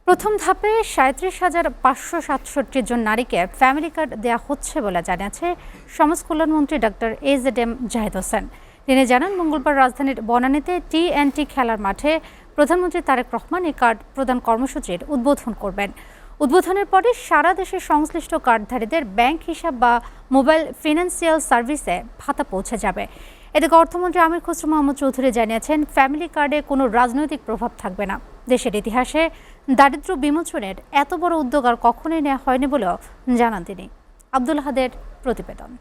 প্রথম ধাপে ৩৭,৫৬৭ জন নারীকে ফ্যামিলি কার্ড দেওয়া হচ্ছে বলে জানিয়েছে সমাজ কল্যাণমন্ত্রী ডক্টর এজেডএম জাহিদ হোসেন। তিনি জানান, মঙ্গলবার রাজধানীর বনানীতে টি খেলার মাঠে প্রধানমন্ত্রী তারেক রহমান এই কার্ড প্রদান কর্মসূচির উদ্বোধন করবেন। উদ্বোধনের পরে সারা দেশের সংশ্লিষ্ট কার্ডধারীদের ব্যাংক হিসাব বা মোবাইল ফিনান্সিয়াল সার্ভিসে ভাতা পৌঁছে যাবে। এদিকে অর্থমন্ত্রী আমির খসরু মাহমুদ চৌধুরী জানিয়েছেন, ফ্যামিলি কার্ডে কোনো রাজনৈতিক প্রভাব থাকবে না। দেশের ইতিহাসে দারিদ্র্য বিমোচনের এত বড় উদ্যোগ আর কখনোই নেওয়া হয়নি বলেও জানান তিনি। আব্দুল হাদের প্রতিবেদন।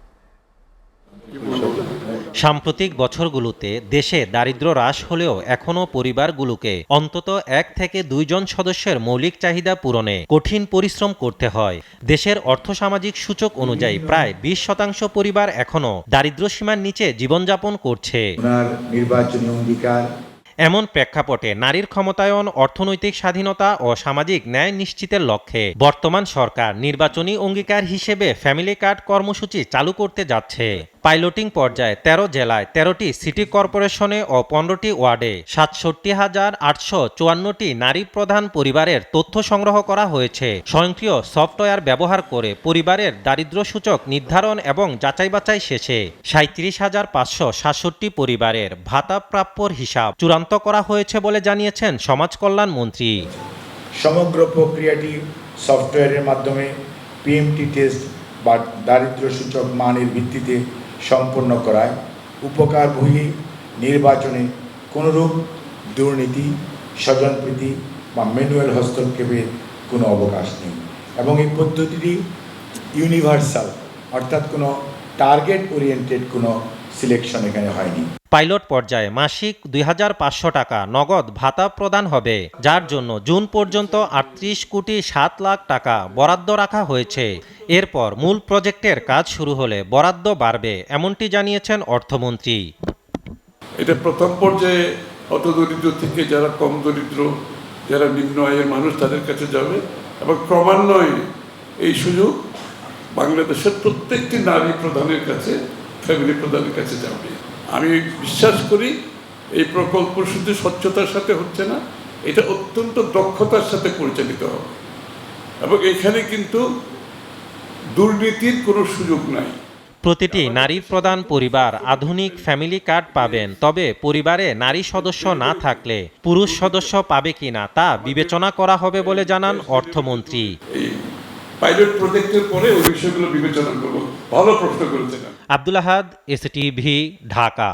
সাম্প্রতিক বছরগুলোতে দেশে দারিদ্র্য হ্রাস হলেও এখনও পরিবারগুলোকে অন্তত ১ থেকে ২ জন সদস্যের মৌলিক চাহিদা পূরণে কঠিন পরিশ্রম করতে হয়। দেশের অর্থসামাজিক সূচক অনুযায়ী প্রায় ২০% পরিবার এখনও দারিদ্র্য সীমার নিচে জীবনযাপন করছে। নির্বাচনী অঙ্গীকার এমন প্রেক্ষাপটে নারীর ক্ষমতায়ন, অর্থনৈতিক স্বাধীনতা ও সামাজিক ন্যায় নিশ্চিতের লক্ষ্যে বর্তমান সরকার নির্বাচনী অঙ্গীকার হিসেবে ফ্যামিলি কার্ড কর্মসূচি চালু করতে যাচ্ছে। পাইলটিং পর্যায়ে ১৩ জেলায় ১৩টি সিটি কর্পোরেশনে ও ১৫টি ওয়ার্ডে ৬৭,৮৫৪টি নারী প্রধান পরিবারের তথ্য সংগ্রহ করা হয়েছে। স্বয়ংক্রিয় সফটওয়্যার ব্যবহার করে পরিবারের দারিদ্র্য সূচক নির্ধারণ এবং যাচাই বাছাই শেষে ৩৭,৫৬৭ পরিবারের ভাতা প্রাপ্যর হিসাব চূড়ান্ত করা হয়েছে বলে জানিয়েছেন সমাজ কল্যাণ মন্ত্রী। সমগ্র প্রক্রিয়াটি সফটওয়্যারের মাধ্যমে পিএমটি টেস্ট বা দারিদ্র্য সূচক মানের ভিত্তিতে সম্পন্ন করায় উপকারভোগী নির্বাচনে কোনোরূপ দুর্নীতি, স্বজনপ্রীতি বা ম্যানুয়াল হস্তক্ষেপের কোনো অবকাশ নেই এবং এই পদ্ধতিটি ইউনিভার্সাল, অর্থাৎ কোনো টার্গেট ওরিয়েন্টেড কোনো সিলেকশন এখানে হয়নি। পাইলট পর্যায়ে মাসিক ২৫০০ টাকা নগদ ভাতা প্রদান হবে, যার জন্য জুন পর্যন্ত ৩৮,৭,০০,০০০ টাকা বরাদ্দ রাখা হয়েছে। এরপর মূল প্রজেক্টের কাজ শুরু হলে বরাদ্দ বাড়বে, এমনটি জানিয়েছেন অর্থমন্ত্রী। এটা প্রথম পর্যায়ে অতদরিদ্র থেকে যারা কম দরিদ্র, যারা নিম্ন আয়ের মানুষ, তাদের কাছে যাবে এবং ক্রমান্বয়ে এই সুযোগ বাংলাদেশের প্রত্যেকটি নারী প্রধানের কাছে, ফ্যামিলি প্রধানের কাছে যাবে। আমি বিশ্বাস করি এই প্রকল্প শুধু স্বচ্ছতার সাথে হচ্ছে না, এটা অত্যন্ত দক্ষতার সাথে পরিচালিত হবে এবং এখানে কিন্তু দুর্নীতির কোনো সুযোগ নাই। প্রতিটি নারী প্রধান পরিবার আধুনিক ফ্যামিলি কার্ড পাবেন, তবে পরিবারে নারী সদস্য না থাকলে পুরুষ সদস্য পাবে কিনা তা বিবেচনা করা হবে বলে জানান অর্থমন্ত্রী। এই পাইলট প্রজেক্টের পরে ওই বিষয়গুলো বিবেচনা করব। ভালো প্রশ্ন করেছেন। আব্দুল আহাদ, এসটিভি, ঢাকা।